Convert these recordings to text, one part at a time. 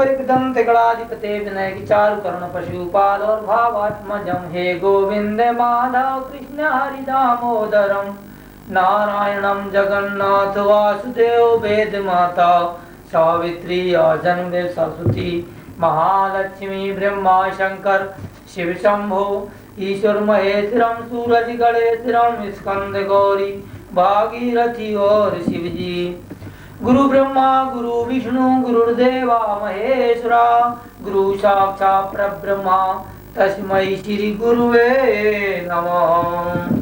परिकदम तिगड़ाधिपते विनय की चारु कर्ण पशुपाल और भावात्मजम हे गोविंद माधव कृष्ण हरि दामोदरम नारायणम जगन्नाथ वासुदेव वेद माता सावित्री जन्मदेव सरस्वती महालक्ष्मी ब्रह्मा शंकर शिव शंभो ईश्वर महेश्वरम सूरज गणेश्वरम स्कंद गौरी भागीरथी और शिवजी गुरु ब्रह्मा गुरु विष्णु गुरुदेवा महेश्वरा गुरु साक्षात् परब्रह्मा तस्मै श्री गुरुवे नमः।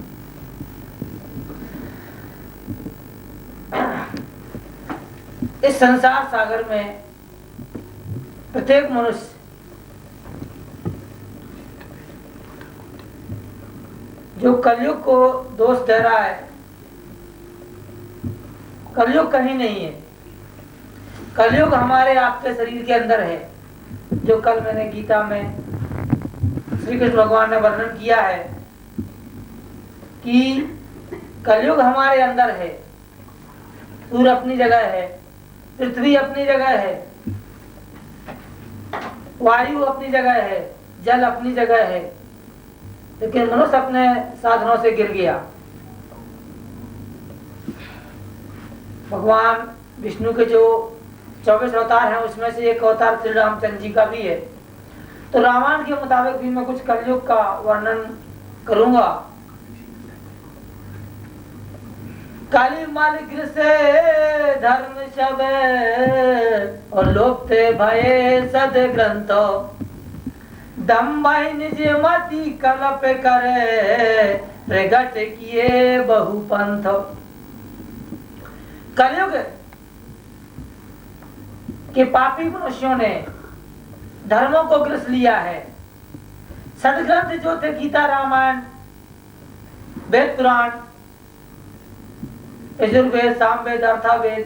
इस संसार सागर में प्रत्येक मनुष्य जो कलयुग को दोष दे रहा है, कलयुग कहीं नहीं है। कलयुग हमारे आपके शरीर के अंदर है, जो कल मैंने गीता में श्री कृष्ण भगवान ने वर्णन किया है कि कलयुग हमारे अंदर है। सूर्य अपनी जगह है, पृथ्वी अपनी जगह है, वायु अपनी जगह है, जल अपनी जगह है, लेकिन मनुष्य अपने साधनों से गिर गया। भगवान विष्णु के जो 24 अवतार हैं उसमें से एक अवतार श्री रामचंद्र जी का भी है। तो रामायण के मुताबिक भी मैं कुछ कलयुग का वर्णन करूंगा। काली मालिक से धर्म सब और लोग थे भये सद ग्रंथ दम भाई निज मति कलप करे प्रगट किए बहु पंथ। कलयुग के पापी मनुष्यों ने धर्मों को ग्रस लिया है। सदग्रंथ जो थे गीता रामायण वेद पुराण यजुर्वेद सामवेद अर्थावेद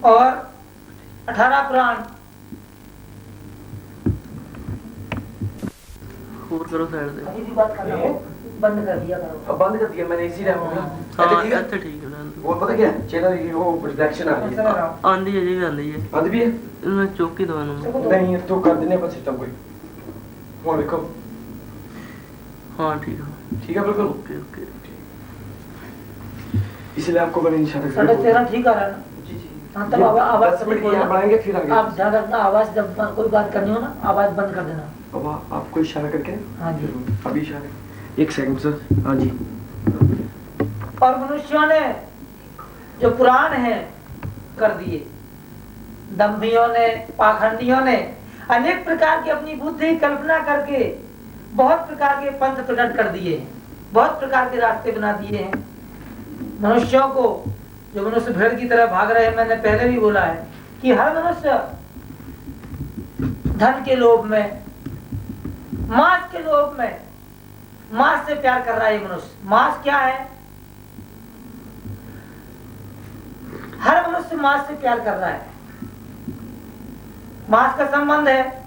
और 18 पुराण करो साइड से। कहीं भी बात करना हो बंद कर दिया करो। अब बंद कर दिया मैंने इसी टाइम हां अच्छा ठीक है। वो पता क्या चैनल की वो प्रोडक्शन आ रही है। आंधी है जी आंधी है। आंधी भी है। मैं चौकी दबाना नहीं तो कर देने बस सिस्टम कोई। वो देखो। हाँ ठीक है। ठीक है बिल्कुल। Okay okay. इसलिए आपको मैंने इशारा किया। 13.5 ठीक आ रहा है ना? जी जी। हाँ तब आवाज से बढ़ाएंगे फिर आगे। आप ध्यान रखना, आवाज जब कोई बात करनी हो ना आवाज बंद कर देना। अब आपको इशारा करके। हाँ जी। अभी इशारा 1 सेकंड सर। हाँ जी। और मनुष्यों ने जो पुराण है कर दिए। दंभियों ने पाखंडियों ने अनेक प्रकार की अपनी बुद्धि कल्पना करके बहुत प्रकार के पंथ प्रकट कर दिए हैं, बहुत प्रकार के रास्ते बना दिए हैं। मनुष्यों को जो मनुष्य भेड़ की तरह भाग रहे हैं, मैंने पहले भी बोला है कि हर मनुष्य धन के लोभ में, मांस के लोभ में, मांस से प्यार कर रहा है। मनुष्य मांस क्या है? हर मनुष्य मांस से प्यार कर रहा है। मांस का संबंध है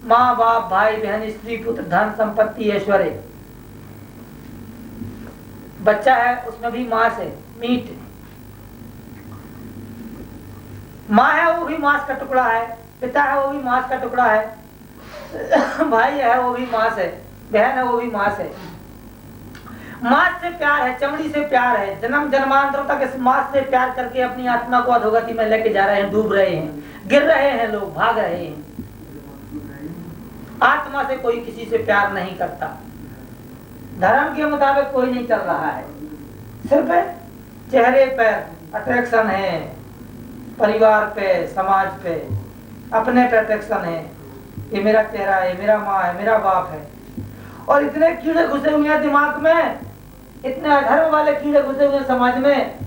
माँ बाप भाई बहन स्त्री पुत्र धन संपत्ति ऐश्वर्य। बच्चा है उसमें भी मांस है, मीट। माँ है वो भी मांस का टुकड़ा है, पिता है वो भी मांस का टुकड़ा है, भाई है वो भी मांस है, बहन है वो भी मांस है। मांस से प्यार है, चमड़ी से प्यार है। जन्म जन्मांतरों तक इस मांस से प्यार करके अपनी आत्मा को अधोगति में लेके जा रहे हैं, डूब रहे हैं, गिर रहे हैं, लोग भाग रहे हैं। आत्मा से कोई किसी से प्यार नहीं करता। धर्म के मुताबिक कोई नहीं चल रहा है। सिर्फ चेहरे पर अट्रैक्शन है, परिवार पे, समाज पे, अपने पे अट्रैक्शन है। ये मेरा चेहरा है, मेरा माँ है, मेरा बाप है। और इतने कीड़े घुसे हुए हैं दिमाग में, इतने अधर्म वाले कीड़े घुसे हुए समाज में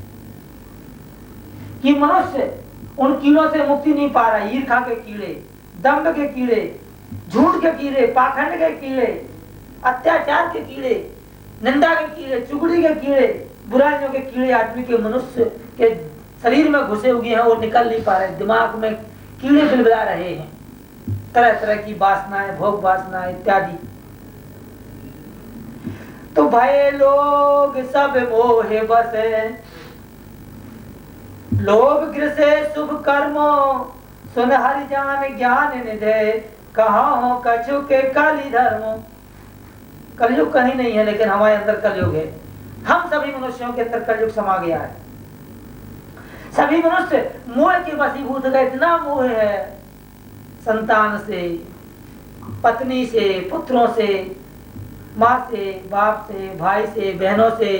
कि मनुष्य उन कीड़ों से मुक्ति नहीं पा रहा। ईर्ष्या के कीड़े, दंभ के कीड़े, झूठ के कीड़े, पाखंड के कीड़े, अत्याचार के कीड़े, निंदा के कीड़े, चुगली के कीड़े, बुराइयों के कीड़े आदमी के मनुष्य के शरीर में घुसे हुए हैं। वो निकल नहीं पा रहे, दिमाग में कीड़े बिलबिला रहे हैं, तरह तरह की वासनाएं, भोग वासनाएं इत्यादि। तो भय लोग सब मोहे बसे, लोभ गृसे शुभ कर्मो सुन हरि जान ज्ञान निधे कहा हो कछु के काली धर्मो। कलयुग कहीं नहीं है लेकिन हमारे अंदर कलयुग है। हम सभी मनुष्यों के अंदर कलयुग समा गया है। सभी मनुष्य मोह के वशीभूत गए। इतना मोह है संतान से, पत्नी से, पुत्रों से, माँ से, बाप से, भाई से, बहनों से,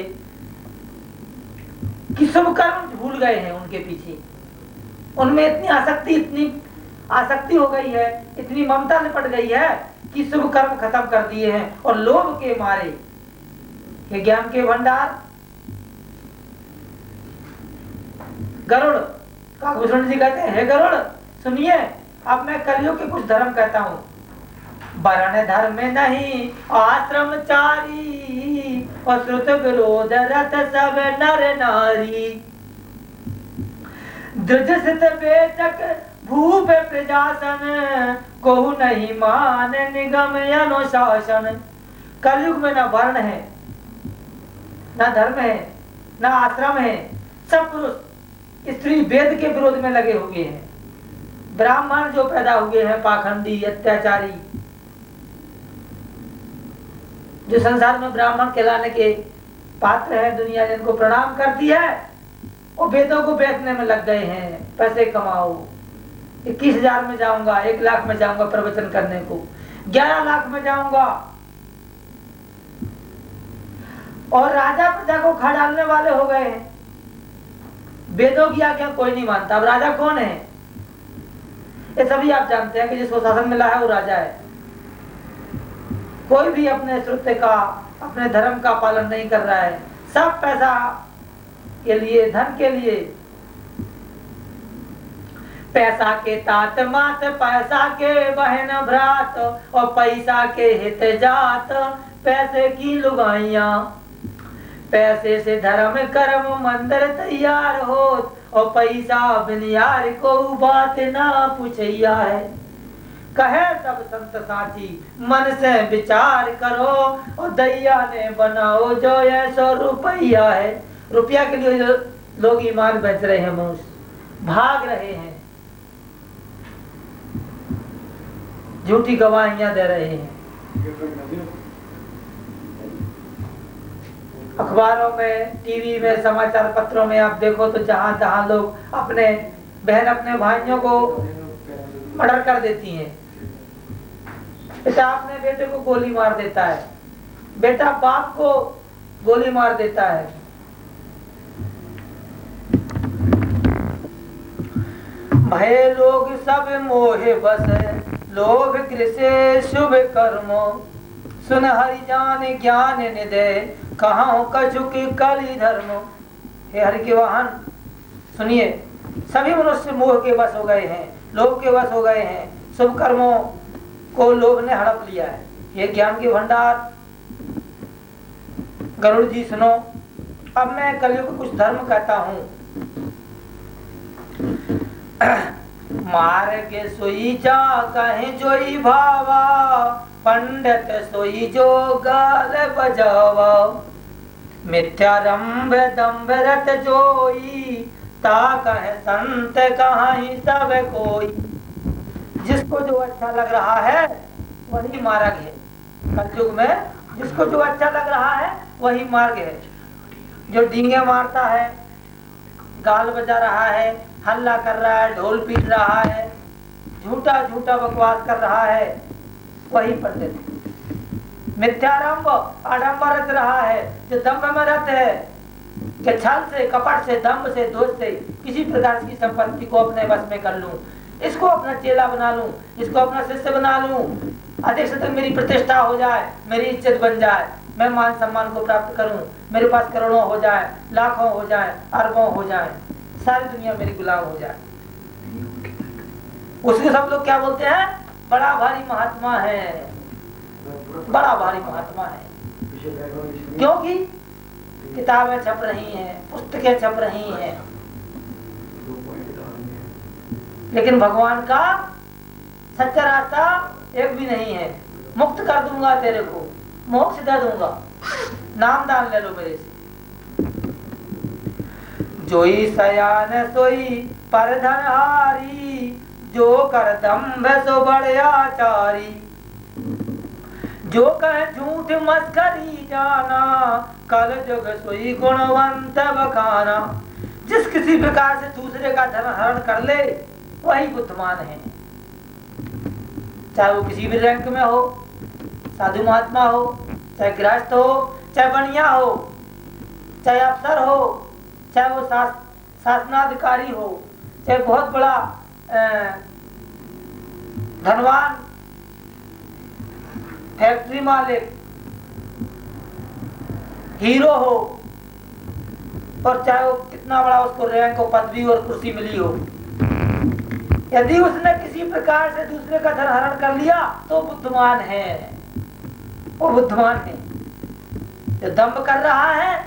कि सब कर्म भूल गए हैं उनके पीछे। उनमें इतनी आसक्ति हो गई है, इतनी ममता लिपट गई है कि शुभ कर्म खत्म कर दिए हैं और लोभ के मारे के ज्ञान के भंडार। गरुड़ काकभूषण जी कहते हैं, हे गरुड़ सुनिए, अब मैं कलयुग के कुछ धर्म कहता हूँ। वर्ण धर्म नहीं आश्रमचारी और श्रुत विरोध रथ सब नर नारी। दृढ़ बेचक भूप प्रजासन कोहु नहीं मान निगम अनुशासन। कलयुग में न वर्ण है, न धर्म है, न आश्रम है। सब पुरुष स्त्री वेद के विरोध में लगे हुए हैं। ब्राह्मण जो पैदा हुए हैं पाखंडी, अत्याचारी, जो संसार में ब्राह्मण कहलाने के पात्र है, दुनिया जिनको प्रणाम करती है, वो वेदों को बेचने में लग गए हैं। पैसे कमाओ, 21,000 में जाऊंगा, 1 लाख में जाऊंगा प्रवचन करने को, 11 लाख में जाऊंगा। और राजा प्रजा को खा डालने वाले हो गए हैं। वेदों की आज्ञा कोई नहीं मानता। अब राजा कौन है? ये सभी आप जानते हैं कि जिसको शासन मिला है वो राजा है। कोई भी अपने श्रुत्य का, अपने धर्म का पालन नहीं कर रहा है। सब पैसा के लिए, धन के लिए। पैसा के तात मात, पैसा के बहन भ्रात, और पैसा के हित जात, पैसे की लुगाइया। पैसे से धर्म कर्म मंदिर तैयार हो, और पैसा बिन यार को बात ना पूछैया है। कहे सब संत साची मन से विचार करो, और दैया ने बनाओ जो 100 रुपया है। रुपया के लिए लोग ईमान बेच रहे हैं, मनुष्य भाग रहे हैं, झूठी गवाहियां दे रहे हैं। अखबारों में, टीवी में, समाचार पत्रों में आप देखो तो जहां जहां लोग अपने बहन, अपने भाइयों को मर्डर कर देती हैं। पिता अपने बेटे को गोली मार देता है, बेटा बाप को गोली मार देता है। भय लोग सब मोहे बस, लोभ कृषे शुभ कर्मो। सुन हरि जान ज्ञान निधे कहाँ कछु की कली धर्मो। हे हरि के वाहन सुनिए, सभी मनुष्य मोह के वश हो गए हैं, लोभ के वश हो गए हैं। शुभ कर्मों को लोभ ने हड़प लिया है। ये ज्ञान के भंडार। गरुड़ जी सुनो, अब मैं कलयुग कुछ धर्म कहता हूँ। मार्ग सोई जा कहे जोई भावा, पंडित सोई जो गाल बजावा। मिथ्यारंभ दंभ रत जोई, ता कहे संत कहाई सब कोई। जिसको जो अच्छा लग रहा है वही मार्ग है। कलयुग में जिसको जो अच्छा लग रहा है वही मार्ग है। जो डींगे मारता है, गाल बजा रहा है, हल्ला कर रहा है, ढोल पीट रहा है, झूठा झूठा बकवास कर रहा है, वही पंडित। मिथ्यारंभ आडंबर रच रहा है, जो दंभ में रत है कि छल से, कपट से, दंभ से, दोष से किसी प्रकार की संपत्ति को अपने वश में कर लूं, इसको अपना चेला बना लूं, इसको अपना शिष्य बना लूं, अधिक से अधिक मेरी प्रतिष्ठा हो जाए, मेरी इज्जत बन जाए, मैं मान सम्मान को प्राप्त करूं, मेरे पास करोड़ों हो जाए, लाखों हो जाए, अरबों हो जाए, सारी दुनिया मेरी गुलाम हो जाए। उसके सब लोग क्या बोलते हैं? बड़ा भारी महात्मा है, बड़ा भारी महात्मा है। क्योंकि किताबें छप रही हैं, पुस्तकें छप रही हैं, लेकिन भगवान का सच्चा रास्ता एक भी नहीं है। मुक्त कर दूंगा तेरे को, मोक्ष दे दूंगा, नाम दान ले लो मेरे से। जोई सयान सोई पर धनहारी, जो कर दम्भ सो बड़े आचारी। जो कह झूठ मस्करी जाना, कल जुग सोई गुणवंत बखाना। जिस किसी प्रकार से दूसरे का धन हरण कर ले वही बुद्धिमान है। चाहे वो किसी भी रैंक में हो, साधु महात्मा हो, चाहे गृहस्थ हो, चाहे बनिया हो, चाहे अफसर हो, चाहे वो शासनाधिकारी हो, चाहे बहुत बड़ा धनवान फैक्ट्री मालिक हीरो हो, और चाहे वो कितना बड़ा उसको रैंक और पदवी और कुर्सी मिली हो, यदि उसने किसी प्रकार से दूसरे का धन हरण कर लिया तो बुद्धिमान है, वो बुद्धिमान है। जो दंभ कर रहा है,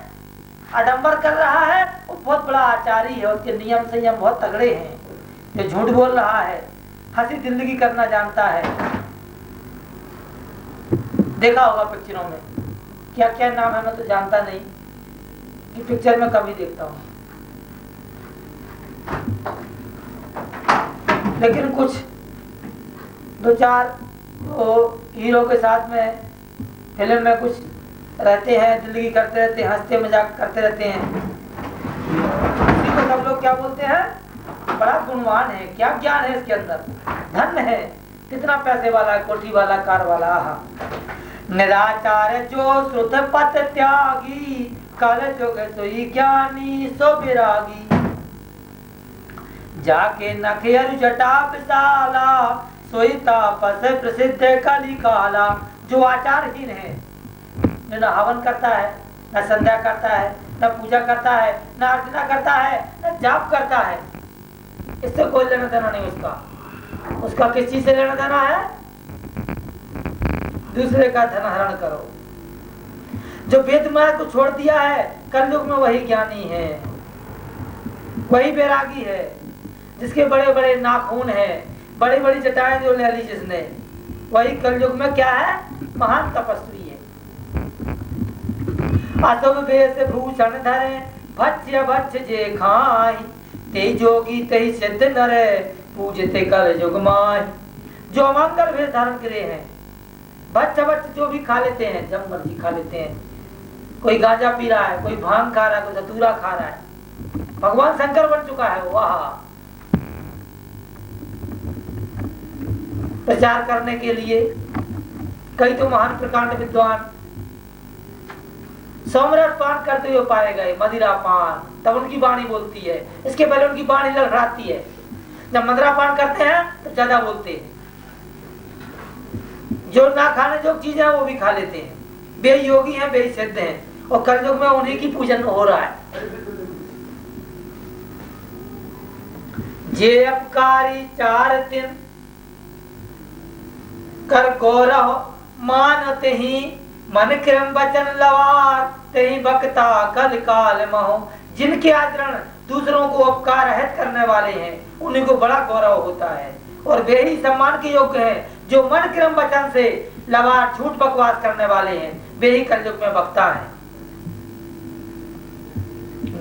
आडंबर कर रहा है, वो बहुत बड़ा आचारी है, उसके नियम संयम बहुत तगड़े हैं। जो झूठ बोल रहा है, हंसी जिंदगी करना जानता है। देखा होगा पिक्चरों में, क्या क्या नाम है मैं तो जानता नहीं, कि पिक्चर में कभी देखता हूँ, लेकिन कुछ दो चार हीरो के साथ में फिल्म में कुछ रहते हैं, जिंदगी करते रहते हैं, हंसते मजाक करते रहते हैं। इसी को सब लोग क्या बोलते हैं, बड़ा गुणवान है। क्या ज्ञान है इसके अंदर, धन है, कितना पैसे वाला है, कोठी वाला, कार वाला। निराचार जो श्रुत पत त्यागी, कल जुग सोई ज्ञानी सो विरागी। जाके नखेर जटा विशाला, सोई तापस प्रसिद्ध कली काला। जो आचारहीन है, न हवन करता है, न संध्या करता है, न पूजा करता है, न अर्चना करता है, न जाप करता है, इससे कोई लेना देना नहीं उसका। उसका किस चीज से लेना देना है, दूसरे का धन हरण करो। जो वेद मार्ग को छोड़ दिया है, कलयुग में वही ज्ञानी है, वही बैरागी है। जिसके बड़े बड़े नाखून है, बड़ी बड़ी जटाएं जो ले ली जिसने, वही कलयुग में क्या है, महान तपस्वी है। अशुभ वेश भूषण धरे, भक्ष्य भक्ष्य जे खाई। ते जोगी ते सिद्ध नरे, पूजते कलयुग माई। जो अमंगल वेश धारण करे हैं, भक्ष्य भक्ष्य जो भी खा लेते हैं, जब मर्जी खा लेते हैं। कोई गांजा पी रहा है, कोई भांग खा रहा है, कोई धतूरा खा रहा है, भगवान शंकर बन चुका है। वाह, प्रचार करने के लिए कई तो महान प्रकांड विद्वान सोमरस पान करते हुए पाए गए, मदिरा पान, तब उनकी वाणी बोलती है। इसके पहले उनकी वाणी लड़खड़ाती है। जब मदिरा पान करते हैं तो ज्यादा बोलते हैं। जो ना खाने जो चीज है वो भी खा लेते हैं। वे योगी हैं, वे सिद्ध हैं, और कलयुग में उन्हीं की पूजन हो रहा है। जे अपकारी चार दिन कर गौरव मानते ही, मन क्रम वचन लवार तेहि बक्ता कल काल महो। जिनके आचरण दूसरों को उपकार हित करने वाले हैं, उन्हीं को बड़ा गौरव होता है, और वे ही सम्मान के योग्य हैं। जो मन क्रम वचन से लवार झूठ बकवास करने वाले हैं, वे ही कलयुग में बक्ता है।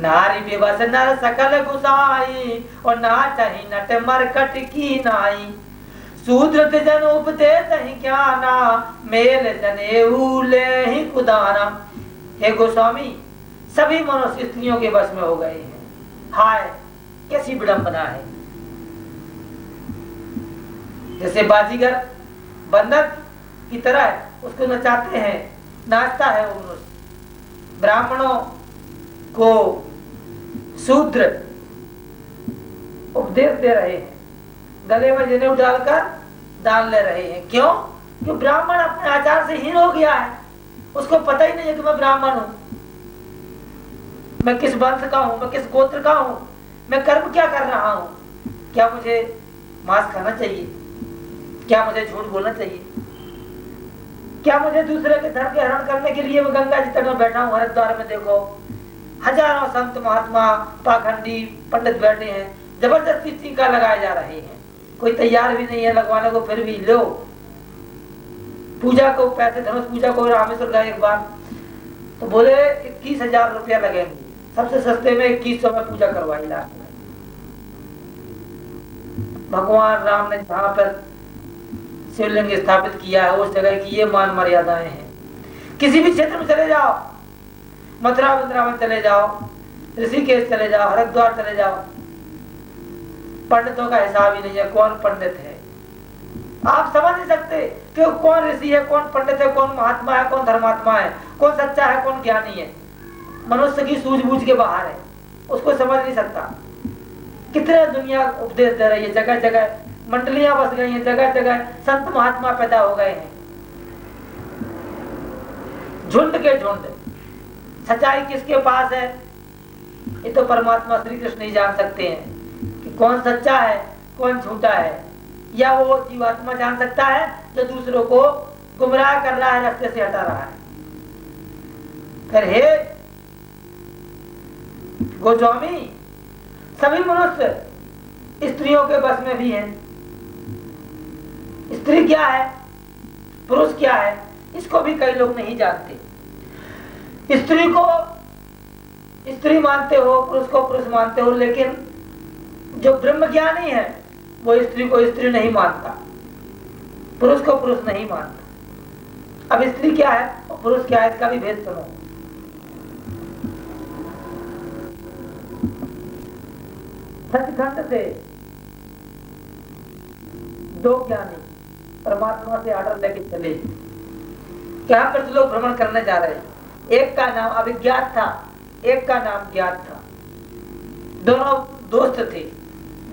नारी बेबस नर सकल गुसाई, और ना चाही नट मरकट की नाई। शूद्र जन उपदेश ही ज्ञाना, मेल जनेऊ ले ही कुदाना। हे गोस्वामी, सभी मनुष्य स्त्रियों के वश में हो गए हैं। हाय कैसी विडंबना है। जैसे बाजीगर बंदर की तरह उसको नचाते हैं, नाचता है वो मनुष्य। ब्राह्मणों को शूद्र उपदेश दे रहे हैं, गले में जनेऊ डालकर डाल ले रहे हैं। क्यों? क्योंकि ब्राह्मण अपने आचार से हीन हो गया है। उसको पता ही नहीं है कि मैं ब्राह्मण हूं, मैं किस वंश का हूं, मैं किस गोत्र का हूं, मैं कर्म क्या कर रहा हूं। क्या मुझे मांस खाना चाहिए? क्या मुझे झूठ बोलना चाहिए? क्या मुझे दूसरे के धर्म के हरण करने के लिए मैं गंगा जी तट में बैठा हूं? हरिद्वार में देखो हजारों संत महात्मा पाखंडी पंडित बैठे हैं, जबरदस्ती टीका लगाए जा रहे हैं। कोई तैयार भी नहीं है लगवाने को, फिर भी लो। पूजा को पैसे, धनुष पूजा को रामेश्वर गए एक बार, तो बोले 21,000 रुपया लगेंगे। सबसे सस्ते में 2100 में पूजा करवाई लास्ट में। भगवान राम ने जहाँ पर शिवलिंग स्थापित किया है उस जगह की ये मान मर्यादाएं हैं। किसी भी क्षेत्र में चले जाओ, मथुरा वृंदावन में चले जाओ, ऋषिकेश चले जाओ, हरिद्वार चले जाओ, पंडितों का हिसाब ही नहीं है कौन पंडित है। आप समझ नहीं सकते कि कौन ऋषि है, कौन पंडित है, कौन महात्मा है, कौन धर्मात्मा है, कौन सच्चा है, कौन ज्ञानी है। मनुष्य की सूझबूझ के बाहर है, उसको समझ नहीं सकता। कितने दुनिया उपदेश दे रही है, जगह जगह मंडलियां बस गई हैं, जगह जगह संत महात्मा पैदा हो गए हैं, झुंड के झुंड। सच्चाई किसके पास है ये तो परमात्मा श्री कृष्ण ही जान सकते हैं कि कौन सच्चा है कौन झूठा है। या वो जीवात्मा जान सकता है जो दूसरों को गुमराह कर रहा है, रास्ते से हटा रहा है। फिर हे गोस्वामी, सभी मनुष्य स्त्रियों के बस में भी हैं। स्त्री क्या है, पुरुष क्या है, इसको भी कई लोग नहीं जानते। स्त्री को स्त्री मानते हो, पुरुष को पुरुष मानते हो, लेकिन जो ब्रह्म ज्ञानी है वो स्त्री को स्त्री नहीं मानता, पुरुष को पुरुष नहीं मानता। अब स्त्री क्या है और पुरुष क्या है इसका भी भेद सुनो। सचखंड से दो ज्ञानी परमात्मा से आर्डर लेके चले, क्या पर लोग भ्रमण करने जा रहे हैं। एक का नाम अभिज्ञात था, एक का नाम ज्ञात था। दोनों दोस्त थे,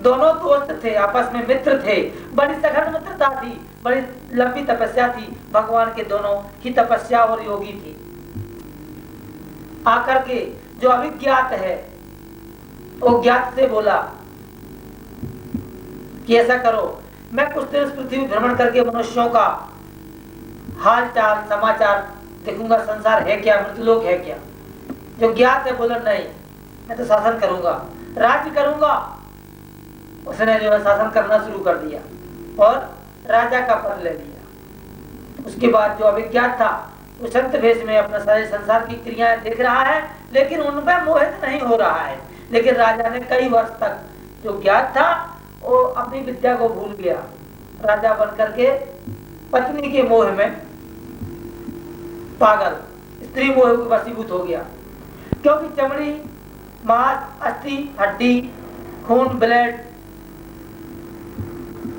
दोनों दोस्त थे, आपस में मित्र थे, बड़ी सघन मित्रता थी, बड़ी लंबी तपस्या थी। भगवान के दोनों की तपस्या और योगी थी। आकर के जो अभिज्ञात है वो ज्ञात से बोला कि ऐसा करो, मैं कुछ दिन पृथ्वी भ्रमण करके मनुष्यों का हाल चाल समाचार देखूंगा, संसार है क्या, मृतलोक है क्या। जो ज्ञात है बोला नहीं, मैं तो शासन करूंगा, राज्य करूंगा। उसने जो है शासन करना शुरू कर दिया और राजा का पद ले लिया। उसके बाद जो अभिज्ञात था वो संत भेष में अपना सारे संसार की क्रियाएं देख रहा है, लेकिन उनपे मोहित नहीं हो रहा है। लेकिन राजा ने कई वर्ष तक जो ज्ञात था वो अपनी विद्या को भूल गया। राजा बनकर के पत्नी के मोह में पागल, स्त्री मोह को वशीभूत हो गया। क्योंकि चमड़ी, मांस, अस्थि, हड्डी, खून, ब्लड,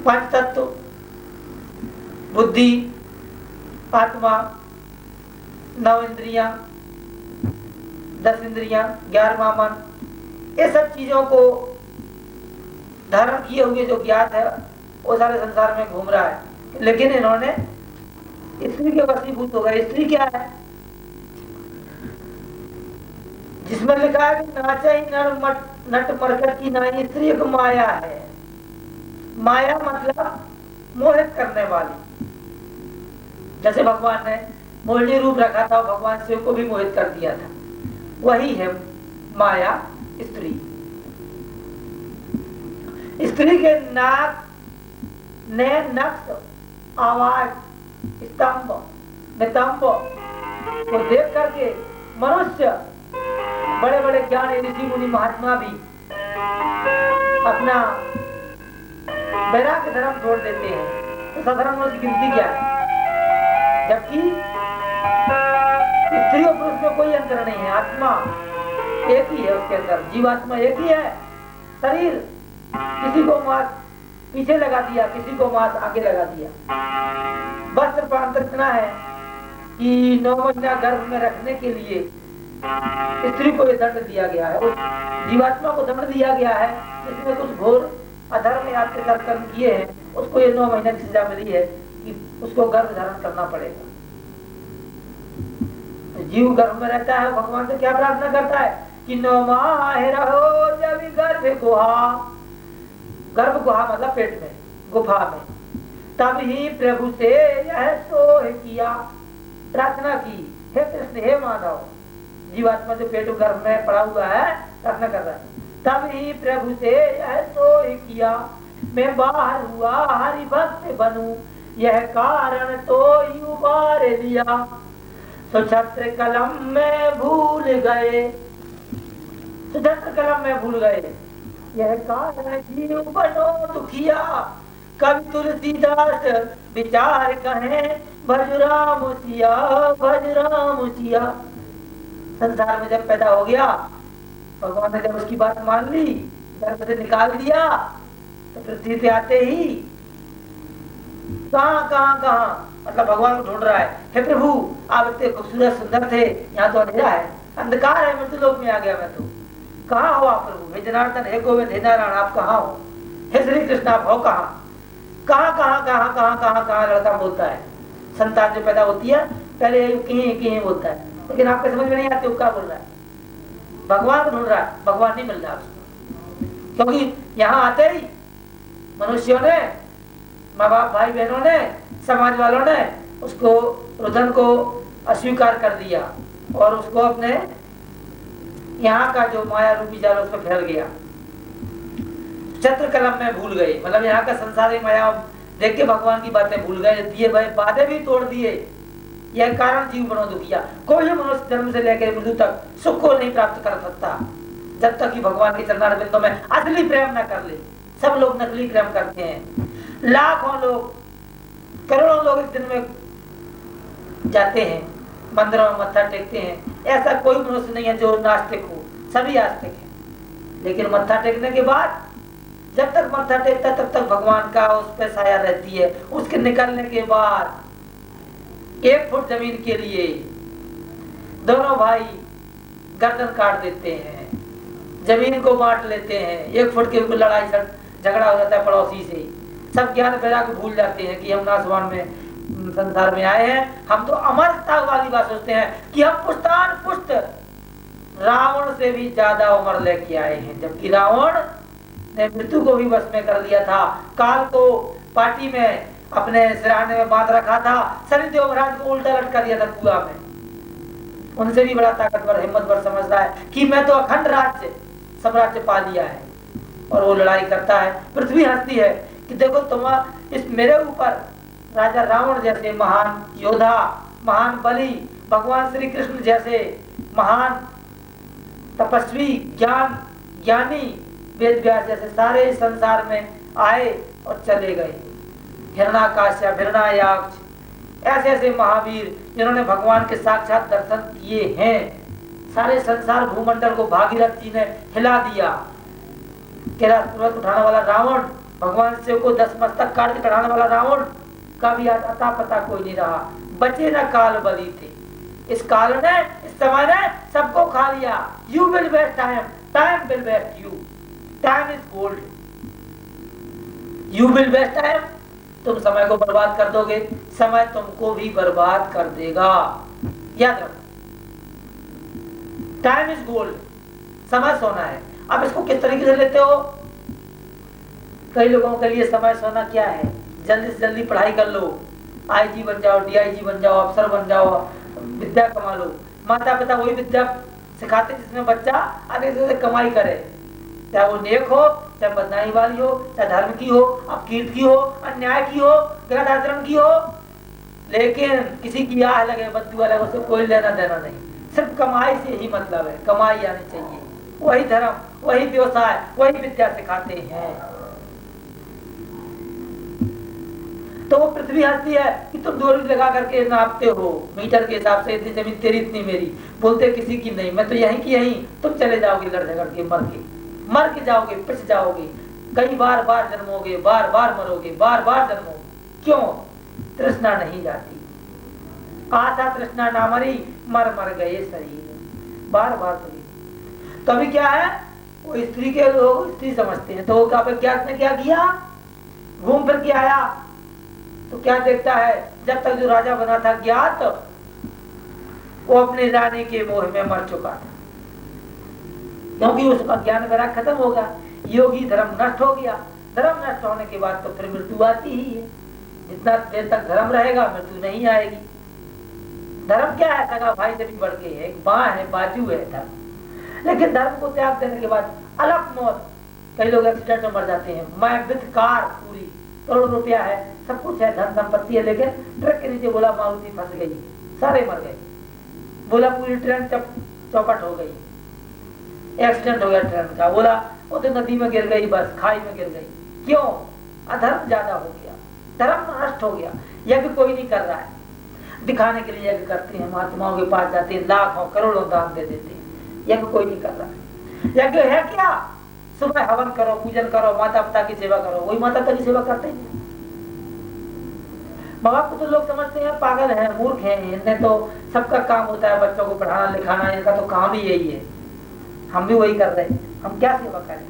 पंच तत्व, बुद्धि, आत्मा, 9 इंद्रियां, 10 इंद्रियां, 11वां मन, ये सब चीजों को धारण किए हुए जो ज्ञात है वो सारे संसार में घूम रहा है। लेकिन इन्होंने स्त्री के वशीभूत हो गए। स्त्री क्या है, जिसमें लिखा है कि नाचे ही नट मरकट की नाई, स्त्री एक माया है। माया मतलब मोहित करने वाली। जैसे भगवान ने मोहिनी रूप रखा था, भगवान शिव को भी मोहित कर दिया था, वही है माया स्त्री। स्त्री के नाक, नैन, नक्श, आवाज, स्तंभ, नितंब को देख करके मनुष्य, बड़े बड़े ज्ञानी ऋषि मुनि महात्मा भी अपना वैराग्य धर्म छोड़ देते हैं। तो साधारण मनुष्य की गिनती क्या है? जबकि स्त्री और पुरुष में कोई अंतर नहीं है, आत्मा एक ही है, उसके अंदर जीवात्मा एक ही है। शरीर किसी को मांस पीछे लगा दिया, किसी को मांस आगे लगा दिया। बस सिर्फ अंतर इतना है कि 9 महीना गर्भ में रखने के लिए स्त्री को यह दंड दिया गया है, जीवात्मा को दंड दिया गया है। जिसमें कुछ घोर अधर्म या अत्याचार कर्म किए हैं, उसको ये 9 महीने की सजा मिली है कि उसको गर्भ धारण करना पड़ेगा। जीव गर्भ में रहता है, भगवान से क्या प्रार्थना करता है कि 9 माह रहो जब गर्भ गुहा, गर्भ गुहा मतलब पेट में, गुफा में, तब ही प्रभु से यह सोह किया, प्रार्थना की, हे कृष्ण हे माधव। जीवात्मा जो पेट गर्भ में पड़ा हुआ है प्रार्थना कर रहा है, तब ही प्रभु से यह सोह किया, मैं बाहर हुआ हरि भक्त बनूं, यह कारण तो उबार लिया, तो छत्र कलम में भूल गए, तो जत्र कलम में भूल गए। यह काल है जीव बनो दुखिया, कवि तुलसीदास विचार कहे, भज राम सिया भज राम सिया। संसार में जब पैदा हो गया, भगवान ने जब उसकी बात मान ली, गर्भ से निकाल दिया, तो पृथ्वी पे आते ही कहाँ मतलब भगवान को ढूंढ रहा है। हे प्रभु, आप इतने खूबसूरत सुंदर थे, यहाँ तो अंधेरा है, अंधकार है, मृत्यु लोक में आ गया मैं तो। कहाँ हो आप प्रभु? हे जनार्दन, हे गोविंद, हे नारायण, आप कहाँ हो? हे श्री कृष्ण, आप हो कहाँ? कहाँ लड़का बोलता है। संतान जो पैदा होती है पहले कहीं बोलता है, लेकिन आपके समझ में नहीं आते वो क्या बोल रहा है। भगवान को ढूंढ रहा है, भगवान नहीं मिल रहा उसको, क्योंकि यहाँ आते ही मनुष्यों ने, माँ बाप, भाई बहनों ने, समाज वालों ने उसको, रुदन को अस्वीकार कर दिया और उसको अपने यहाँ का जो माया रूपी जाल उसमें फैल गया। छत्र कलम में भूल गए, मतलब यहाँ का संसारी माया देख के भगवान की बातें भूल गए, दिए भाई वादे भी तोड़ दिए। यह कारण जीव बनो दुखिया, कोई मनुष्य जन्म से लेकर मृत्यु तक सुख को नहीं प्राप्त कर सकता जब तक कि भगवान के चरणारविंदों में असली प्रेम न कर ले। सब लोग नकली प्रेम करते हैं। लाखों लोग, करोड़ों लोग इस दिन में जाते हैं, मंदिरों में मत्था टेकते हैं। ऐसा कोई मनुष्य नहीं है जो नास्तिक हो, सभी आस्तिक हैं। लेकिन मत्था टेकने के बाद, जब तक मत्था टेकता तब तक भगवान का उस पर साया रहती है। उसके निकलने के बाद 1 फुट जमीन के लिए दोनों भाई गर्दन काट देते हैं, जमीन को बांट लेते हैं। 1 फुट के ऊपर लड़ाई झगड़ा हो जाता है पड़ोसी से। सब ज्ञान वैराग्य भूल जाते हैं कि हम नासवान में संसार में आए हैं। हम तो अमरता वाली बात सोचते हैं कि हम पुष्टान पुष्ट रावण से भी ज्यादा उम्र लेके आए हैं, जबकि रावण ने मृत्यु को भी वश में कर लिया था। काल को पार्टी में अपने सिरहाने में बांध रखा था, शनिदेव महाराज को उल्टा लटका दिया था कुआं में। उनसे भी बड़ा ताकतवर, हिम्मतवर समझता है कि मैं तो अखंड राज्य साम्राज्य पा लिया है, और वो लड़ाई करता है। पृथ्वी हंसती है कि देखो तुम इस मेरे ऊपर राजा रावण जैसे महान योद्धा, महान बलि, भगवान श्री कृष्ण जैसे महान तपस्वी, ज्ञानी, वेद व्यास जैसे सारे संसार में आए और चले गए। हिरण्याकाश्य, हिरण्याक्ष, ऐसे ऐसे महावीर जिन्होंने भगवान के साक्षात दर्शन किए हैं। सारे संसार भूमंडल को भागीरथ जी ने हिला दिया। कैलाश पर्वत उठाने वाला रावण, भगवान शिव को 10 मस्तक काट के चढ़ाने वाला रावण का भी आज अता पता कोई नहीं रहा। बचे न काल बली थे। इस काल ने, इस समय ने सबको खा लिया। You will waste time, time will waste you, time is gold. You will waste time, तुम समय को बर्बाद कर दोगे, समय तुमको भी बर्बाद कर देगा। याद रखो, टाइम इज गोल्ड, समय सोना है। अब इसको किस तरीके से लेते हो? कई लोगों के लिए समय सोना क्या है? जल्दी से जल्दी पढ़ाई कर लो, आईजी बन जाओ, डीआईजी बन जाओ, अफसर बन जाओ, विद्या कमा लो। माता पिता वही विद्या सिखाते जिसमें बच्चा आगे से कमाई करे, चाहे वो नेक हो, चाहे बदनामी वाली हो, चाहे धर्म की हो, अपकीर्ति की हो, अन्याय की हो, गलत आचरण की हो। लेकिन किसी की आह लगे, बद्दुआ लगे, उससे कोई लेना देना नहीं। सिर्फ कमाई से ही मतलब है, कमाई आनी चाहिए। वही धर्म, वही व्यवसाय, वही विद्या सिखाते हैं। तो वो पृथ्वी हंसती है कि तुम डोरी लगा करके नापते हो मीटर के हिसाब से, इतनी जमीन तेरी इतनी मेरी। बोलते किसी की नहीं, मैं तो यहीं की यहीं, तुम चले जाओगे लड़ झगड़ के, मर के जाओगे, पिस जाओगे, कई बार जन्मोगे, बार बार मरोगे, बार बार जन्मोगे। क्यों? तृष्णा नहीं जाती। आशा तृष्णा ना मरी, मर गए शरीर, बार बार शरीर। तो अभी क्या है, वो स्त्री के लोग स्त्री समझते हैं। तो वो क्या किया, घूम फिर के आया तो क्या देखता है, जब तक जो राजा बना था ज्ञात, वो अपने रानी के मोह में मर चुका था, क्योंकि उसका ज्ञान वैराग्य खत्म होगा। योगी धर्म नष्ट हो गया। धर्म नष्ट होने के बाद तो फिर मृत्यु आती ही है। जितना देर तक धर्म रहेगा मृत्यु नहीं आएगी। धर्म क्या है? सगा भाई से भी बढ़ के है, एक बाँ है, बाजू है धर्म। लेकिन धर्म को त्याग देने के बाद अलग मौत। कई लोग एक्सीडेंट में मर जाते हैं। मैं विद कार, पूरी करोड़ रुपया है, सब कुछ है, धन संपत्ति है, लेकिन ट्रक के नीचे बोला मारुति फंस गई, सारे मर गए। बोला पूरी ट्रेन चौपट हो गई। एक्सीडेंट हो गया ट्रेन का, बोला वो तो नदी में गिर गई, बस खाई में गिर गई। क्यों? अधर्म ज्यादा हो गया, धर्म नष्ट हो गया। यज्ञ कोई नहीं कर रहा है, दिखाने के लिए यज्ञ करते हैं, महात्माओं के पास जाते हैं, लाखों करोड़ों दान दे देते हैं, यज्ञ कोई नहीं कर रहा है। यज्ञ है क्या? सुबह हवन करो, पूजन करो, माता पिता की सेवा करो, वही माता पिता की सेवा करते हैं। माँ बाप को तो लोग समझते हैं पागल है, मूर्ख है, इनमें तो सबका काम होता है बच्चों को पढ़ाना लिखाना, इनका तो काम ही यही है, हम भी वही कर रहे हैं, हम क्या सेवा करें?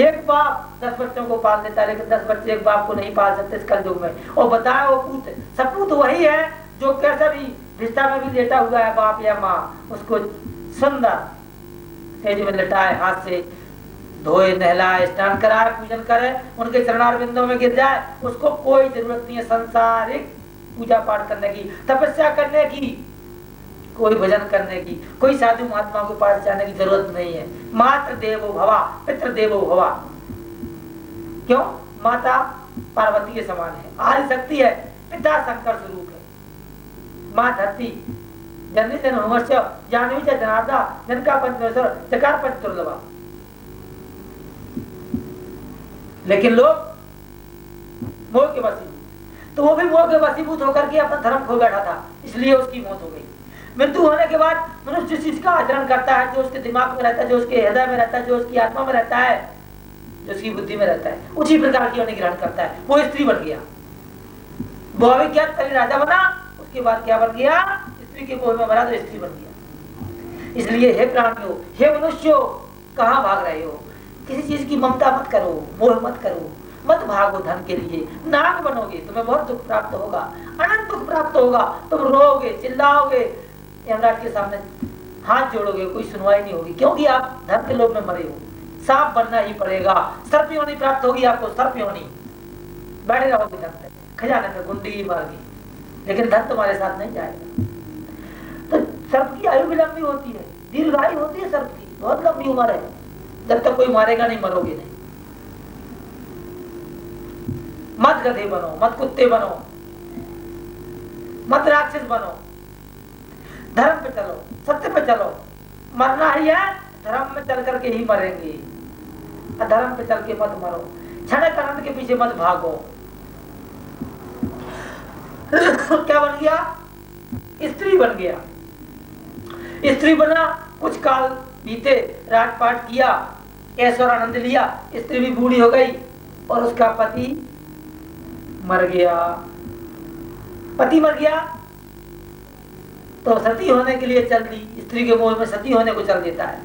एक बाप 10 बच्चों को पाल देता है, लेकिन 10 बच्चे एक बाप को नहीं पाल सकते इस कलयुग में। और बताए वो पूत, सपूत वही है जो कैसा भी रिश्ता में भी लेटा हुआ है, बाप या माँ, उसको सुंदर तेज में लेटाए, हाथ से धोए, नहलाए, स्नान कराए, पूजन करे, उनके चरणारविंदों में गिर जाए, उसको कोई जरूरत नहीं है संसारिक पूजा पाठ करने की, तपस्या करने की, कोई भजन करने की, कोई साधु महात्मा के पास जाने की जरूरत नहीं है। मातृ देवो भवा, पितृ देवो भवा। क्यों? माता पार्वती के समान है, आदि शक्ति है, पिता शंकर स्वरूप है, माँ धरती, जननी जन होमस्य जानवी च जनार्दा, जनका पंचमेश्वर चकार पंच दुर्लभा। लेकिन लोग मोह के वशीभूत, तो वो भी मोह के वशीभूत होकर के अपना धर्म खो बैठा था, इसलिए उसकी मौत हो गई। मृत्यु होने के बाद मनुष्य जिस चीज का आचरण करता है, जो उसके दिमाग में रहता है, जो उसके हृदय में रहता है, जो उसकी आत्मा में रहता है, जो उसकी बुद्धि में रहता है, उसी प्रकार की ग्रहण करता है। वो स्त्री बन गया, वो अविज्ञात कली राजा बना, उसके बाद क्या बन गया? स्त्री के मोह में मरा तो स्त्री बन गया। इसलिए हे प्राणियों, हे मनुष्यों, कहाँ भाग रहे हो? किसी चीज की ममता मत करो, मोह मत करो, मत भागो धन के लिए, नाग बनोगे, तुम्हें बहुत दुख प्राप्त होगा, अनंत दुख प्राप्त होगा, तुम रोओगे, चिल्लाओगे, यमराज के सामने हाथ जोड़ोगे, कोई सुनवाई नहीं होगी, क्योंकि आप धन के लोभ में मरे हो। सांप बनना ही पड़ेगा, सर्प योनि प्राप्त होगी आपको, सर्प योनि, बैठे रहोगे धन पे, खजाने पे गुंडी मारगी, लेकिन धन तुम्हारे साथ नहीं जाएगा। तो सर्प की आयु भी लंबी होती है, दीर्घायु होती है सर्प की, बहुत लंबी उम्र है, जब तक कोई मारेगा नहीं, मरोगे नहीं। मत गधे बनो, मत कुत्ते बनो, मत राक्षस बनो, धर्म पे चलो, सत्य पे चलो, मरना ही है, धर्म में चल करके ही मरेंगे, अधर्म पे चल के मत मरो, क्षणिक आनंद के पीछे मत भागो। क्या बन गया? स्त्री बन गया, स्त्री बना, कुछ काल बीते, राजपाट किया, ऐश्वर्य आनंद लिया, स्त्री भी बूढ़ी हो गई और उसका पति मर गया। पति मर गया तो सती होने के लिए चल दी, स्त्री के मोह में सती होने को चल देता है,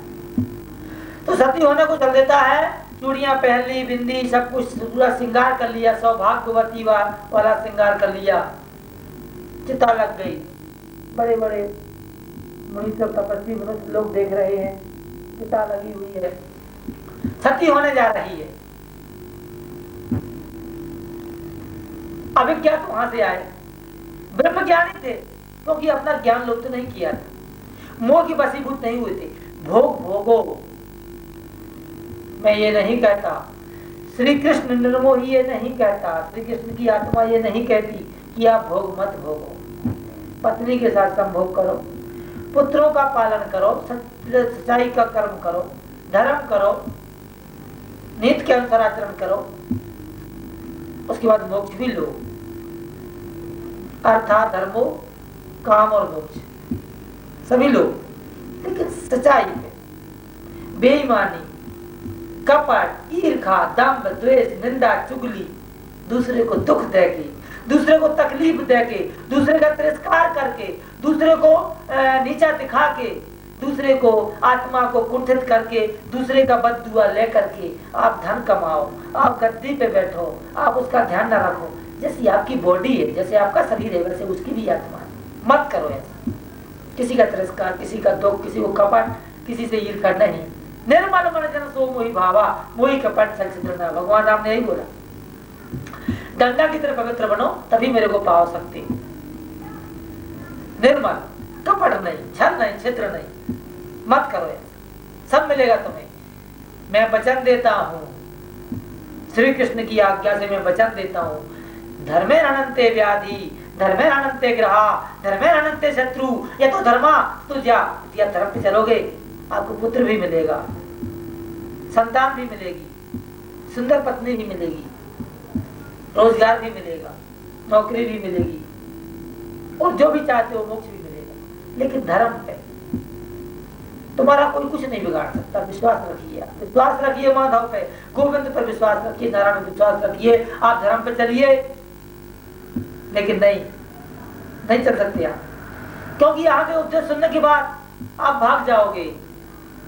तो सती होने को चल देता है, चूड़ियां पहन ली, बिंदी, सब कुछ पूरा श्रृंगार कर लिया, सौभाग्यवती वाला श्रृंगार कर लिया, चिता लग गई, बड़े बड़े मुनि लोग, तपस्वी मनुष्य लोग देख रहे हैं, चिता लगी हुई है, सती होने जा रही है। अभिज्ञात वहां से आए, ब्रह्म ज्ञानी थे, क्योंकि अपना ज्ञान लुप्त नहीं किया था, मोह की वशीभूत नहीं हुए थे। भोग भोगो, मैं ये नहीं कहता, श्री कृष्ण निर्मोही ये नहीं कहता, श्री कृष्ण की आत्मा ये नहीं कहती कि आप भोग मत भोगो, पत्नी के साथ संभोग करो, पुत्रों का पालन करो, सच्चाई का कर्म करो, धर्म करो, नीति के अनुसार आचरण करो, उसके बाद मोक्ष भी लो, अर्थात धर्मो काम और मोक्ष सभी लोग, लेकिन सच्चाई पे, बेईमानी, कपट, ईर्खा, दंभ, द्वेष, निंदा, चुगली, दूसरे को दुख देके, दूसरे को तकलीफ देके, दूसरे का तिरस्कार करके, दूसरे को नीचा दिखा के, दूसरे को आत्मा को कुंठित करके, दूसरे का बददुआ लेकर के आप धन कमाओ, आप गद्दी पे बैठो, आप उसका ध्यान न रखो। जैसी आपकी बॉडी है, जैसे आपका शरीर है, वैसे उसकी भी आत्मा है। मत करो ऐसा, किसी का तिरस्कार, किसी का दुख, किसी को कपट, किसी से ईर्ष्या नहीं। निर्मल मन जन सो मोहि भावा, मोहि कपट सचिद्र न। भगवान राम ने यही बोला, गंगा की तरह पवित्र बनो, तभी मेरे को पाओ सकते। निर्मल, कपट नहीं, छल नहीं, छिद्र नहीं, मत करो ऐसा, सब मिलेगा तुम्हें। मैं वचन देता हूँ, श्री कृष्ण की आज्ञा से मैं वचन देता हूँ, धर्मे अनंते व्याधि, धर्मे अनंते ग्रहा, धर्मे अनंते शत्रु, ये तो धर्मा तुझा, या धर्म पे चलोगे आपको पुत्र भी मिलेगा, संतान भी मिलेगी, सुंदर पत्नी भी मिलेगी, रोजगार भी मिलेगा, नौकरी भी मिलेगी, और जो भी चाहते हो मोक्ष भी मिलेगा। लेकिन धर्म पे तुम्हारा कोई कुछ नहीं बिगाड़ सकता। विश्वास रखिए, विश्वास रखिए माधव पे, गोविंद पर विश्वास रखिए, नारायण पर विश्वास रखिए, आप धर्म पे चलिए। लेकिन नहीं चल सकते आप, क्योंकि यहाँ के उपदेश सुनने के बाद आप भाग जाओगे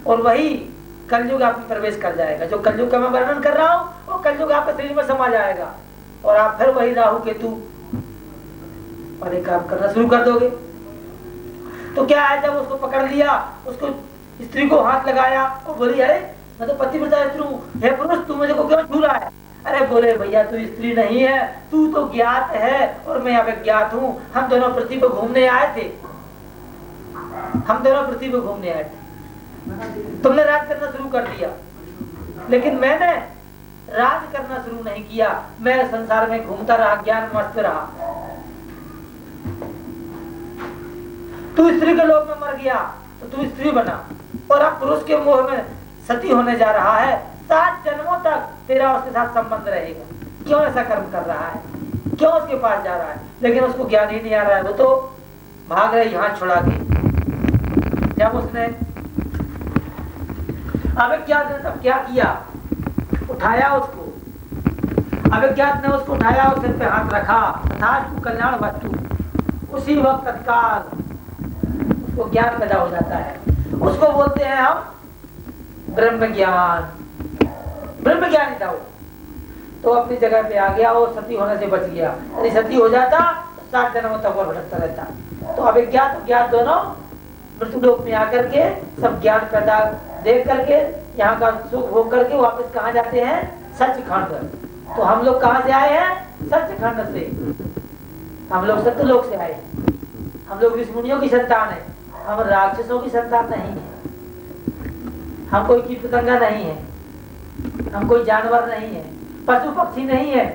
और वही कलयुग आप में प्रवेश कर जाएगा। जो कलयुग का मैं वर्णन कर रहा हूँ वो कलयुग आपके शरीर में समा जाएगा और आप फिर वही राहु केतु वाले काम करना शुरू कर दोगे। तो क्या है, जब उसको पकड़ लिया, उसको स्त्री को हाथ लगाया, वो बोली अरे मैं तो पतिव्रता स्त्री हूँ, हे पुरुष तू मुझे को क्यों छू रहा है? अरे बोले भैया तू स्त्री नहीं है, तू तो ज्ञात है और मैं यहाँ पे ज्ञात हूँ। हम दोनों पृथ्वी पे घूमने आए थे, हम दोनों पृथ्वी पे घूमने आए थे। तुमने राज करना शुरू कर दिया, लेकिन मैंने राज करना शुरू नहीं किया। मैं संसार में घूमता रहा, ज्ञान मस्त रहा। तू स्त्री के लोक में मर गया तो तू स्त्री बना और अब पुरुष के मोह में सती होने जा रहा है। 7 जन्मों तक तेरा उसके साथ संबंध रहेगा। क्यों ऐसा कर्म कर रहा है, क्यों उसके पास जा रहा है? लेकिन उसको ज्ञान ही नहीं आ रहा है, वो तो भाग रहे यहाँ छुड़ा के। जब उसने अभिज्ञात ने तब क्या किया, उठाया उसको, अभिज्ञात ने उसको उठाया और सिर पे हाथ रखा, तथास्तु कल्याण वस्तु। उसी वक्त तत्काल उसको ज्ञान पैदा हो जाता है। उसको बोलते हैं हम ब्रह्म ज्ञान। ब्रह्म ज्ञानी था वो, तो अपनी जगह पे आ गया और सती होने से बच गया। यदि सती हो जाता तो 7 जन्मों तक और भटकता रहता। तो अभिज्ञात और ज्ञात दोनों मृत्यु लोक में आकर के सब ज्ञान पैदा देख करके यहाँ का सुख भोग करके वापस कहाँ जाते हैं? सचखंड। तो हम लोग कहाँ से आए हैं? सचखंड से। हम लोग सत्यलोक से आए, हम लोग ऋषि मुनियों की संतान है, हम राक्षसों की संतान नहीं है। हम कोई कीट पतंगा नहीं है, हम कोई जानवर नहीं है, पशु पक्षी नहीं है,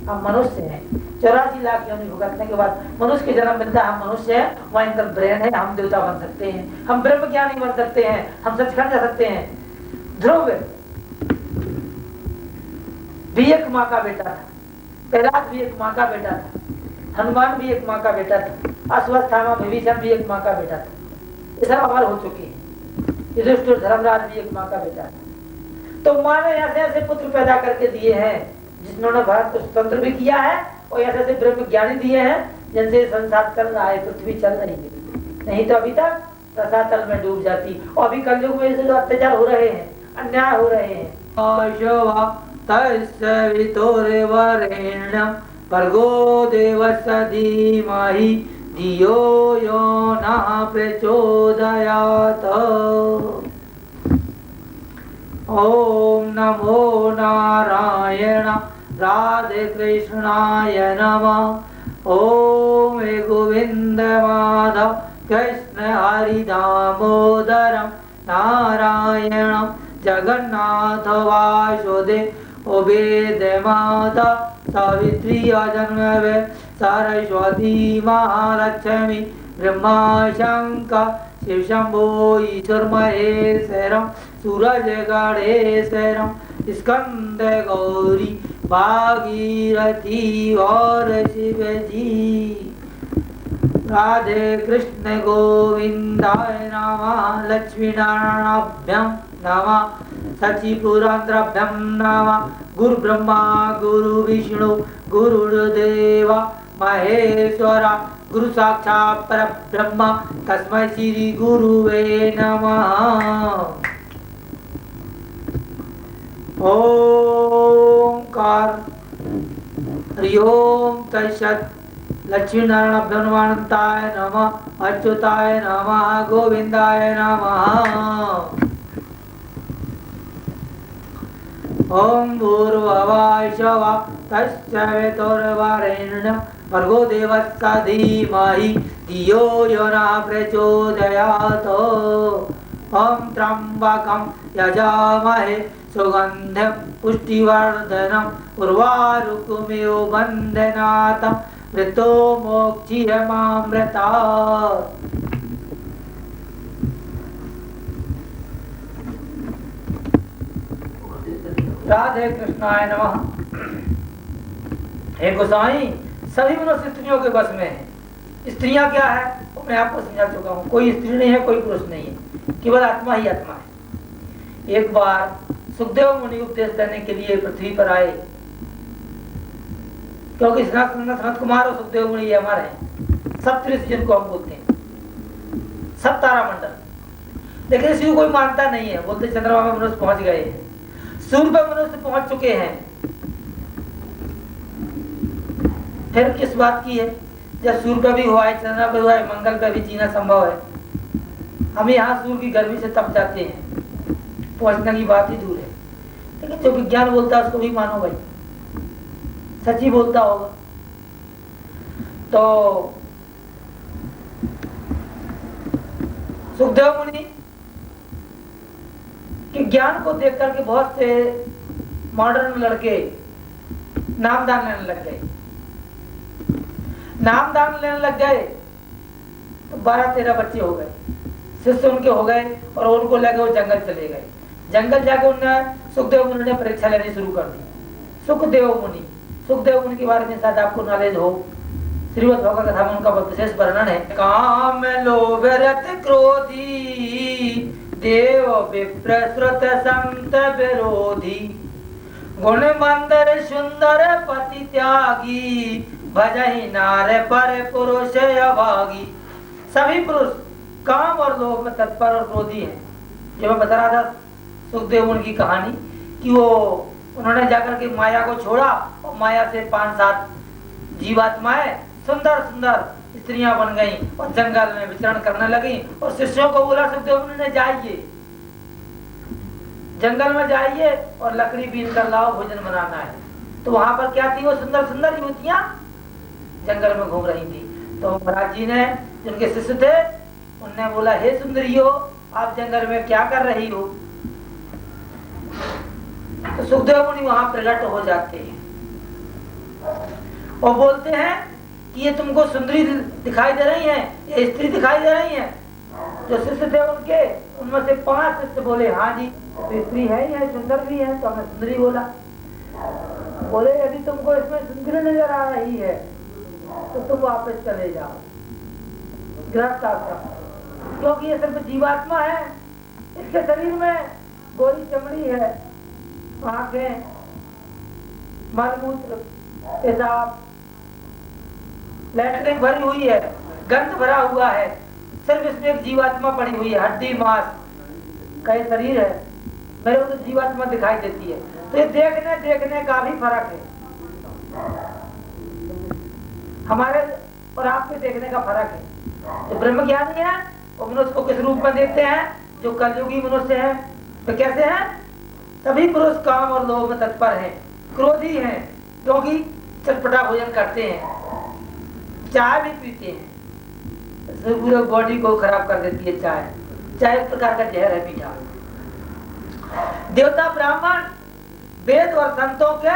हम मनुष्य हैं। 84 लाख योनि भुगतने के बाद मनुष्य के जन्म मिलता है, हम मनुष्य है, वहाँ इनका ब्रेन है, हम देवता बन सकते हैं, हम ब्रह्म ज्ञानी बन सकते हैं, हम सचखंड जा सकते हैं। ध्रुव भी एक माँ का बेटा था, प्रहलाद भी एक माँ का बेटा था, हनुमान भी एक माँ का बेटा था, अश्वत्थामा विभीषण भी एक माँ का बेटा था। ये सब अमर हो चुके हैं। युधिष्ठिर धर्मराज भी एक माँ का बेटा था। तो माँ ने ऐसे ऐसे पुत्र पैदा करके दिए हैं जिन्होंने भारत को स्वतंत्र भी किया है और ऐसे ऐसे ब्रह्म ज्ञानी दिए हैं जिनसे संसार चल रहा है, पृथ्वी चल रही है। नहीं तो अभी तक रसातल में डूब जाती। और अभी कलयुग में जो अत्याचार हो रहे हैं, अन्याय हो रहे हैं। भर्गो देवस्य धीमहि धियो यो नः प्रचोदयात्। ओम नमो नारायण राधे कृष्णाय नमः। ओम गोविंद माधव कृष्ण हरि दामोदरम नारायणं जगन्नाथ वासुदेव वेद माता सावित्री जन्मवे सरस्वती महालक्ष्मी ब्रह्मा शंकर शिव शंभो ईश्वर महेश्वरम सूरज गणेश्वरम स्कंद गौरी भागीरथी और शिव जी। राधे कृष्ण गोविंदाय नमः। लक्ष्मी नारायणाभ्यं नमः। सचिपुरांतराभ्यं नमः। गुरु ब्रह्मा गुरु विष्णु गुरुदेव महेश्वरा गुरु साक्षात् परब्रह्म तस्मै श्री गुरुवे नमः। ओंकार हरि ओम तत्सत्। लक्ष्मी नारायणाभ्यं नमः। नमः अच्युताय नमः गोविंदाय नमः। ओम भूर्भुवः स्वः तत्सवितुर्वरेण्यं भर्गो देवस्य धीमहि धियो यो नः प्रचोदयात्। ओम त्र्यंबकं यजामहे सुगन्धिं पुष्टिवर्धनम् उर्वारुकमिव बन्धनात् मृतो मोक्षयमामृतात्। राधे कृष्णाय नमः। हे गोसाई, सभी मनुष्य स्त्रियों के बस में है। स्त्रियां क्या है वो मैं आपको समझा चुका हूँ। कोई स्त्री नहीं है, कोई पुरुष नहीं है, केवल आत्मा ही आत्मा है। एक बार सुखदेव मुनि उपदेश देने के लिए पृथ्वी पर आए, क्योंकि सनत कुमार और सुखदेव मुनि हमारे हैं, सप्तऋषि जिनको हम बोलते हैं, सब तारामंडल। लेकिन इसी को कोई मानता नहीं है, बोलते चंद्रमा में मनुष्य पहुंच गए हैं, सूर्य पर मनुष्य पहुंच चुके हैं। फिर किस बात की है? जब सूर्य पर भी हुआ है, चंद्रमा पर हुआ है, मंगल पर भी जीना संभव है। हम यहाँ सूर्य की गर्मी से तप जाते हैं, पहुंचने की बात ही दूर है। लेकिन जो विज्ञान बोलता है उसको भी मानो भाई, सच्ची बोलता होगा। तो सुखदेव मुनि के ज्ञान को देख करके बहुत से मॉडर्न लड़के नामदान लेने लग गए। नामदान लेने लग गए तो 12-13 बच्चे हो गए, शिष्य उनके हो गए, और उनको लेकर वो जंगल चले गए। जंगल जाके उन्होंने सुखदेव मुनि ने परीक्षा लेनी शुरू कर दी। सुखदेव मुनि के बारे में शायद आपको नॉलेज हो। श्रीमद् भगवत कथा में उनका विशेष वर्णन है। काम लोभ रत क्रोधी, देव विप्र श्रुत संत विरोधी, गुण मंदर सुंदर पति त्यागी, भजहि नार पर पुरुष अभागी। सभी पुरुष काम और लोभ में तत्पर और क्रोधी हैं। जो मैं बता रहा था सुखदेव मुनि की कहानी कि वो उन्होंने जाकर के माया को छोड़ा और माया से 5-7 जीवात्माएं सुंदर सुंदर स्त्रियां बन गईं और जंगल में विचरण करने लगी। और शिष्यों को बोला सुखदेव मुनि ने, जाइए जंगल में जाइए और लकड़ी बीन कर लाओ, भोजन बनाना है। तो वहां पर क्या थी? वो सुंदर सुंदर युवतियां जंगल में घूम रही थी। तो महाराज जी ने, जिनके शिष्य थे, उनने बोला, हे सुंदरियो, आप जंगल में क्या कर रही हो? तो सुखदेव मुनि वहां प्रकट हो जाते हैं और बोलते हैं कि ये तुमको सुंदरी दिखाई दे रही है, ये स्त्री दिखाई दे रही है। जो शिष्य थे उनके, उनमें से 5 शिष्य बोले, हाँ जी, तो स्त्री है ही है, सुंदर भी है। तो हमें सुंदरी बोला। बोले, यदि तुमको इसमें सुंदरी नजर आ रही है तो तुम वापस चले जाओ गृहस्थ आश्रम, क्योंकि ये सिर्फ जीवात्मा है। इसके शरीर में गोरी चमड़ी है, आंखें, मलमूत्र, पेशाब, लैट्रिन भरी हुई है, गंध भरा हुआ है। सिर्फ इसमें एक जीवात्मा पड़ी हुई है, हड्डी मांस का ये शरीर है। मेरे को तो जीवात्मा दिखाई देती है। तो ये देखने का भी फर्क है, हमारे और आपके देखने का फर्क है। जो ब्रह्म ज्ञानी है वो मनुष्य को किस रूप में देखते हैं? जो कलयुगी मनुष्य है तो कैसे हैं? सभी पुरुष काम और लोभ में तत्पर हैं, क्रोधी हैं, क्योंकि चटपटा भोजन करते हैं, चाय भी पीते हैं। पूरे बॉडी को खराब कर देती है चाय एक प्रकार का जहर है, मीठा। देवता ब्राह्मण वेद और संतों के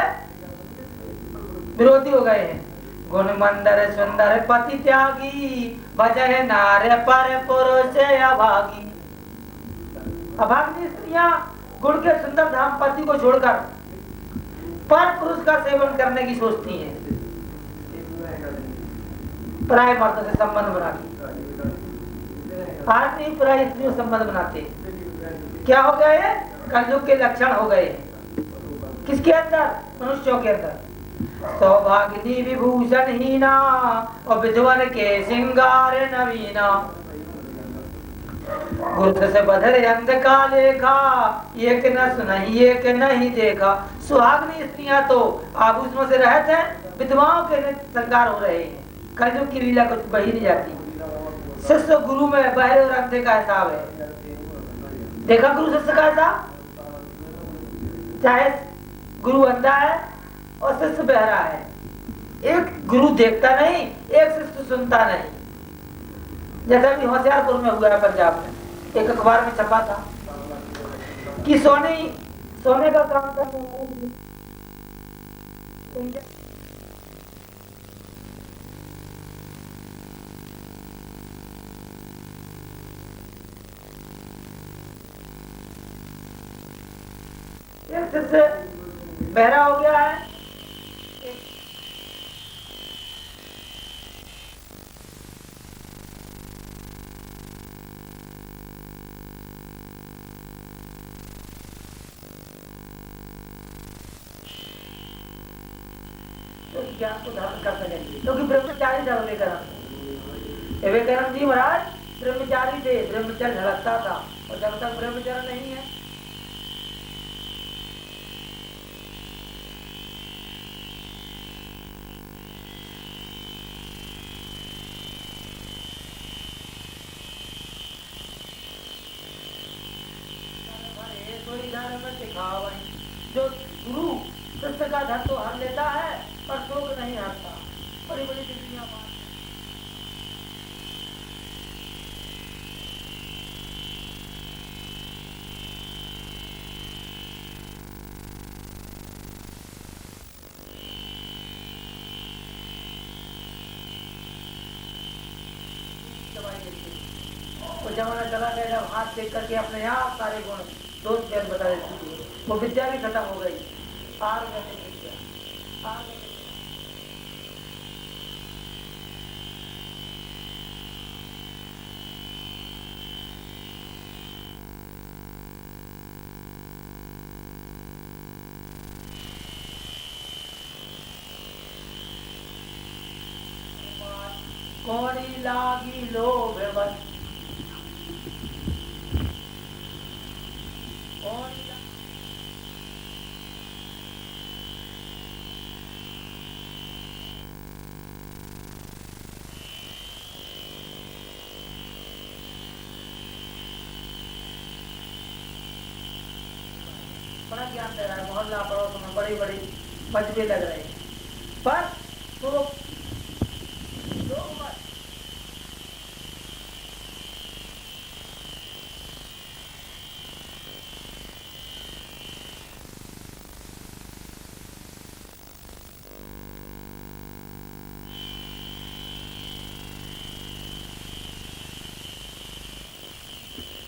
विरोधी हो गए हैं। गुण मंदर सुंदर पति त्यागी, भजह नार पर पुरुष अभागी। अभागी स्त्रियां गुण के सुंदर धाम पति को छोड़कर पर पुरुष का सेवन करने की सोचती हैं, पराय मर्द से संबंध बनाती। आज नहीं पराय स्त्रियों से संबंध बनाते। क्या हो गए? कलयुग के लक्षण हो गए। किसके अंदर? मनुष्यों के अंदर। सौभाग्यनी विभूषण हीना और विधवन के सिंगार नवीना, गुरु से बधर अंध का लेखा, एक न सुनही एक नहीं देखा। सुहागनी स्त्रियां तो आभूषणों से रहते हैं, विधवाओं के श्रृंगार हो रहे हैं। कलयुग की लीला कुछ बही नहीं जाती। शिष्य गुरु में बहरे और अंधे का हिसाब है। देखा गुरु शिष्य का हिसाब? चाहे गुरु अंधा है और शिष्य बहरा है, एक गुरु देखता नहीं, एक शिष्य सुनता नहीं। जैसा भी होशियारपुर में हुआ है, पंजाब में, एक अखबार में छपा था कि सोने का काम करने शिष्य बहरा हो गया है। तो ज्ञान को धारण कर सकेंगे, क्योंकि ब्रह्मचारी था विवेकानंद जी महाराज ब्रह्मचारी थे, ब्रह्मचर्य झलकता था, और जब तक ब्रह्मचर्य नहीं है जो गुरु कृष्ण का धन तो हर लेता है पर शोक नहीं हरता। बड़ी बड़ी डिग्रियां वो जमाना चला गया जब हाथ देख करके अपने आप सारे गुण दोस्त ज्ञान बता देती थी, वो विद्या भी खत्म हो गई। पार करके विद्या पार करके कोड़ी लागी लोभ बस बड़ा ज्ञान दे रहा है, मोहल्ला पड़ोस में बड़ी बड़ी मजबे लग रहे हैं, पर तो